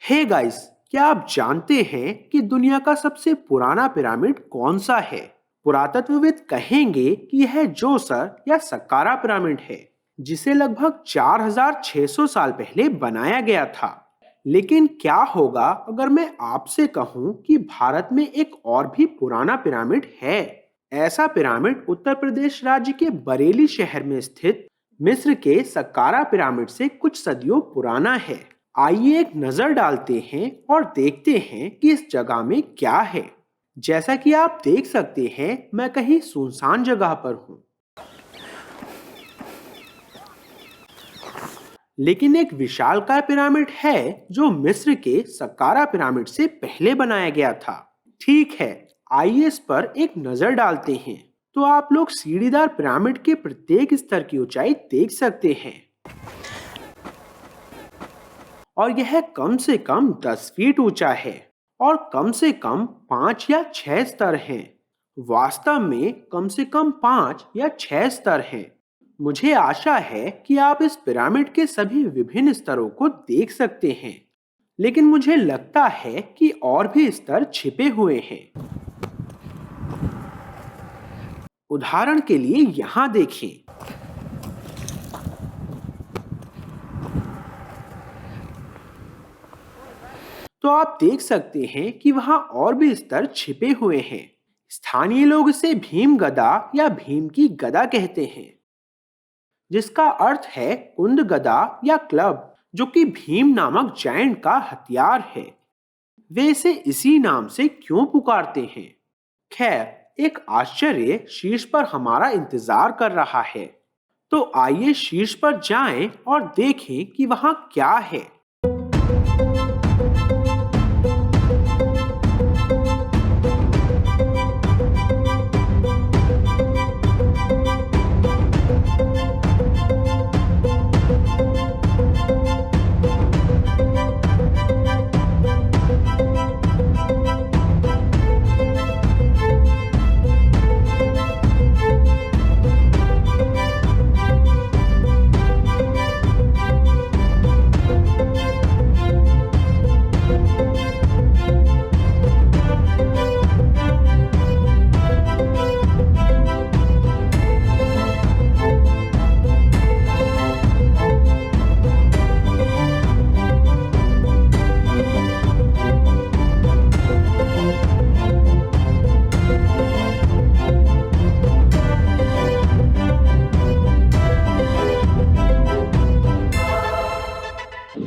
Hey guys, क्या आप जानते हैं कि दुनिया का सबसे पुराना पिरामिड कौन सा है? पुरातत्वविद कहेंगे कि यह जोसर या सक्कारा पिरामिड है, जिसे लगभग 4600 साल पहले बनाया गया था। लेकिन क्या होगा अगर मैं आपसे कहूं कि भारत में एक और भी पुराना पिरामिड है? ऐसा पिरामिड उत्तर प्रदेश राज्य के बरेली शहर में स्थित मिस्र के सक्कारा पिरामिड से कुछ सदियों पुराना है। आइए एक नजर डालते हैं और देखते हैं कि इस जगह में क्या है। जैसा कि आप देख सकते हैं, मैं कहीं सुनसान जगह पर हूँ, लेकिन एक विशालकाय पिरामिड है जो मिस्र के सक्कारा पिरामिड से पहले बनाया गया था। ठीक है, आइए इस पर एक नजर डालते हैं। तो आप लोग सीढ़ीदार पिरामिड के प्रत्येक स्तर की ऊंचाई देख सकते हैं और यह कम से कम 10 फीट ऊंचा है और कम से कम 5 या 6 स्तर हैं। वास्तव में कम से कम 5 या 6 स्तर हैं। मुझे आशा है कि आप इस पिरामिड के सभी विभिन्न स्तरों को देख सकते हैं, लेकिन मुझे लगता है कि और भी स्तर छिपे हुए हैं। उदाहरण के लिए यहाँ देखें। तो आप देख सकते हैं कि वहां और भी स्तर छिपे हुए हैं। स्थानीय लोग इसे भीम गदा या भीम की गदा कहते हैं, जिसका अर्थ है कुंद गदा या क्लब, जो कि भीम नामक जायंट का हथियार है। वे इसे इसी नाम से क्यों पुकारते हैं? खैर, एक आश्चर्य शीर्ष पर हमारा इंतजार कर रहा है। तो आइए शीर्ष पर जाएं और देखें कि वहां क्या है।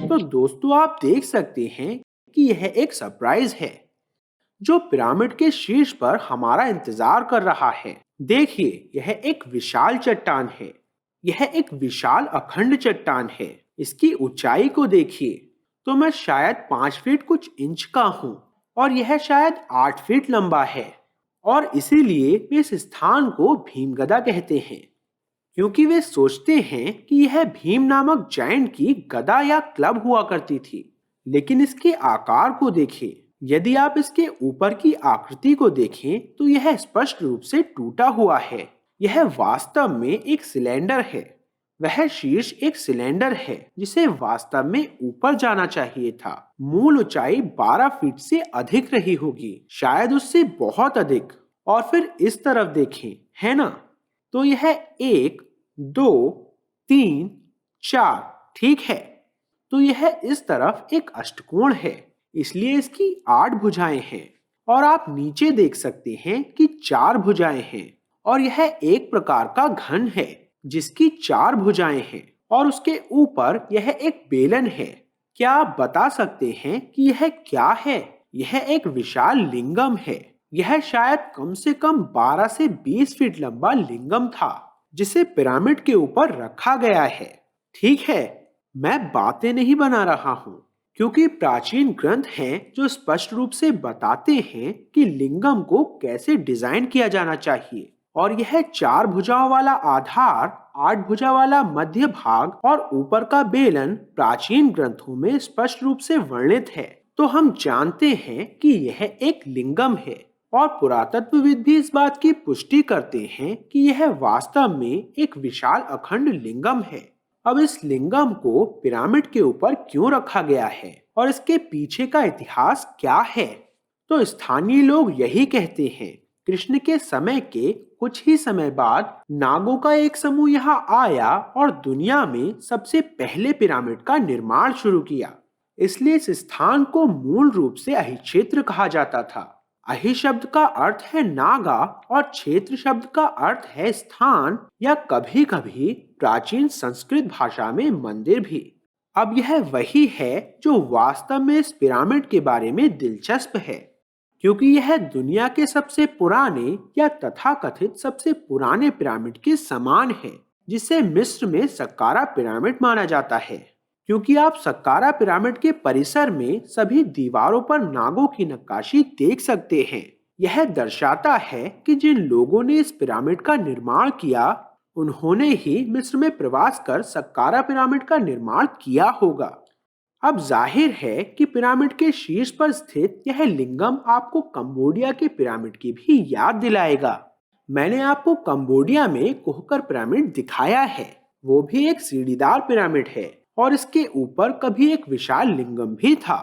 तो दोस्तों, आप देख सकते हैं कि यह एक सरप्राइज है जो पिरामिड के शीर्ष पर हमारा इंतजार कर रहा है। देखिए, यह एक विशाल चट्टान है। यह एक विशाल अखंड चट्टान है। इसकी ऊंचाई को देखिए, तो मैं शायद 5 फीट कुछ इंच का हूँ और यह शायद 8 फीट लंबा है। और इसीलिए वे इस स्थान को भीमगदा कहते हैं, क्योंकि वे सोचते हैं कि यह भीम नामक जायंट की गदा या क्लब हुआ करती थी। लेकिन इसके आकार को देखें। यदि आप इसके ऊपर की आकृति को देखें तो यह स्पष्ट रूप से टूटा हुआ है। यह वास्तव में एक सिलेंडर है। वह शीर्ष एक सिलेंडर है जिसे वास्तव में ऊपर जाना चाहिए था। मूल ऊंचाई 12 फीट से अधिक रही होगी, शायद उससे बहुत अधिक। और फिर इस तरफ देखें, है ना? तो यह 1, 2, 3, 4, ठीक है। तो यह इस तरफ एक अष्टकोण है, इसलिए इसकी 8 भुजाएं हैं। और आप नीचे देख सकते हैं कि 4 भुजाएं हैं। और यह एक प्रकार का घन है जिसकी 4 भुजाएं हैं। और उसके ऊपर यह एक बेलन है। क्या आप बता सकते हैं कि यह क्या है? यह एक विशाल लिंगम है। यह शायद कम से कम 12 से 20 फीट लंबा लिंगम था, जिसे पिरामिड के ऊपर रखा गया है। ठीक है, मैं बातें नहीं बना रहा हूँ, क्योंकि प्राचीन ग्रंथ हैं जो स्पष्ट रूप से बताते हैं कि लिंगम को कैसे डिजाइन किया जाना चाहिए। और यह 4 भुजाओं वाला आधार, 8 भुजा वाला मध्य भाग और ऊपर का बेलन प्राचीन ग्रंथों में स्पष्ट रूप से वर्णित है। तो हम जानते हैं कि यह एक लिंगम है। और पुरातत्वविद भी इस बात की पुष्टि करते हैं कि यह वास्तव में एक विशाल अखंड लिंगम है। अब इस लिंगम को पिरामिड के ऊपर क्यों रखा गया है? और इसके पीछे का इतिहास क्या है? तो स्थानीय लोग यही कहते हैं, कृष्ण के समय के कुछ ही समय बाद नागों का एक समूह यहाँ आया और दुनिया में सबसे पहले पिरामिड का निर्माण शुरू किया। इसलिए इस स्थान को मूल रूप से अहि क्षेत्र कहा जाता था। अहि शब्द का अर्थ है नागा और क्षेत्र शब्द का अर्थ है स्थान या कभी कभी प्राचीन संस्कृत भाषा में मंदिर भी। अब यह वही है जो वास्तव में इस पिरामिड के बारे में दिलचस्प है, क्योंकि यह दुनिया के सबसे पुराने या तथाकथित सबसे पुराने पिरामिड के समान है, जिसे मिस्र में सक्कारा पिरामिड माना जाता है। क्योंकि आप सक्कारा पिरामिड के परिसर में सभी दीवारों पर नागों की नक्काशी देख सकते हैं। यह दर्शाता है कि जिन लोगों ने इस पिरामिड का निर्माण किया, उन्होंने ही मिस्र में प्रवास कर सक्कारा पिरामिड का निर्माण किया होगा। अब जाहिर है कि पिरामिड के शीर्ष पर स्थित यह लिंगम आपको कंबोडिया के पिरामिड की भी याद दिलाएगा। मैंने आपको कंबोडिया में कोहकर पिरामिड दिखाया है। वो भी एक सीढ़ीदार पिरामिड है और इसके ऊपर कभी एक विशाल लिंगम भी था।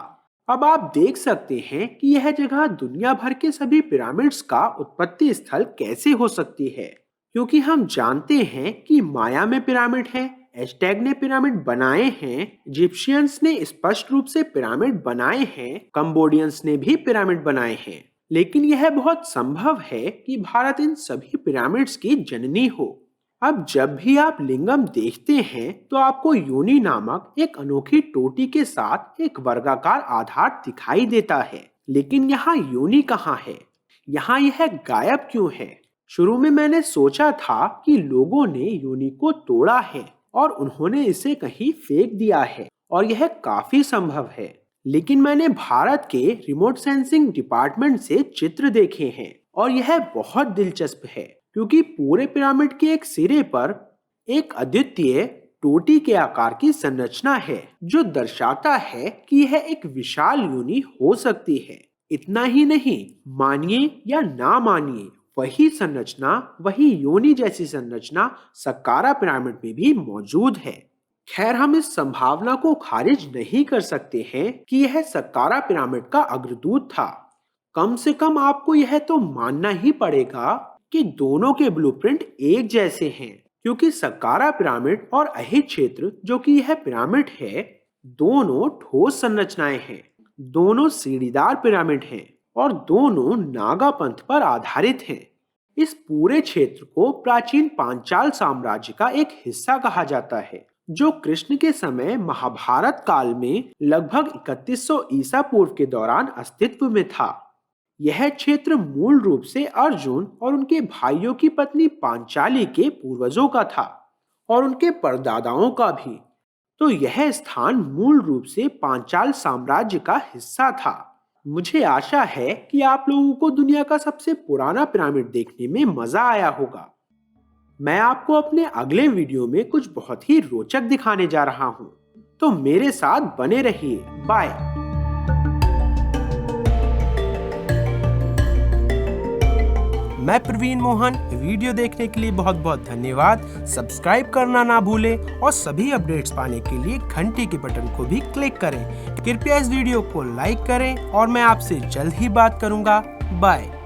अब आप देख सकते हैं कि यह जगह दुनिया भर के सभी पिरामिड्स का उत्पत्ति स्थल कैसे हो सकती है, क्योंकि हम जानते हैं कि माया में पिरामिड है, एज़टेक ने पिरामिड बनाए हैं, इजिप्शियंस ने स्पष्ट रूप से पिरामिड बनाए हैं, कंबोडियंस ने भी पिरामिड बनाए हैं। लेकिन यह बहुत संभव है कि भारत इन सभी पिरामिड्स की जननी हो। अब जब भी आप लिंगम देखते हैं तो आपको योनि नामक एक अनोखी टोटी के साथ एक वर्गाकार आधार दिखाई देता है। लेकिन यहाँ योनि कहाँ है? यहाँ यह गायब क्यों है? शुरू में मैंने सोचा था कि लोगों ने योनि को तोड़ा है और उन्होंने इसे कहीं फेंक दिया है, और यह काफी संभव है। लेकिन मैंने भारत के रिमोट सेंसिंग डिपार्टमेंट से चित्र देखे हैं और यह बहुत दिलचस्प है, क्योंकि पूरे पिरामिड के एक सिरे पर एक अद्वितीय टोटी के आकार की संरचना है, जो दर्शाता है कि यह एक विशाल योनि हो सकती है। इतना ही नहीं, मानिए या ना मानिए, वही संरचना, वही योनि जैसी संरचना सक्कारा पिरामिड में भी मौजूद है। खैर, हम इस संभावना को खारिज नहीं कर सकते हैं कि यह सक्कारा पिरामिड का अग्रदूत था। कम से कम आपको यह तो मानना ही पड़ेगा कि दोनों के ब्लूप्रिंट एक जैसे हैं, क्योंकि सक्कारा पिरामिड और अहि क्षेत्र जो कि यह पिरामिड है, दोनों ठोस संरचनाएं हैं, दोनों सीढ़ीदार पिरामिड हैं और दोनों नागा पंथ पर आधारित हैं। इस पूरे क्षेत्र को प्राचीन पांचाल साम्राज्य का एक हिस्सा कहा जाता है, जो कृष्ण के समय महाभारत काल में लगभग 3100 ईसा पूर्व के दौरान अस्तित्व में था। यह क्षेत्र मूल रूप से अर्जुन और उनके भाइयों की पत्नी पांचाली के पूर्वजों का था और उनके परदादाओं का भी। तो यह स्थान मूल रूप से पांचाल साम्राज्य का हिस्सा था। मुझे आशा है कि आप लोगों को दुनिया का सबसे पुराना पिरामिड देखने में मजा आया होगा। मैं आपको अपने अगले वीडियो में कुछ बहुत ही रोचक दिखाने जा रहा हूँ, तो मेरे साथ बने रहिए। बाय। मैं प्रवीण मोहन, वीडियो देखने के लिए बहुत बहुत धन्यवाद। सब्सक्राइब करना ना भूलें और सभी अपडेट्स पाने के लिए घंटी के बटन को भी क्लिक करें। कृपया इस वीडियो को लाइक करें और मैं आपसे जल्द ही बात करूंगा। बाय।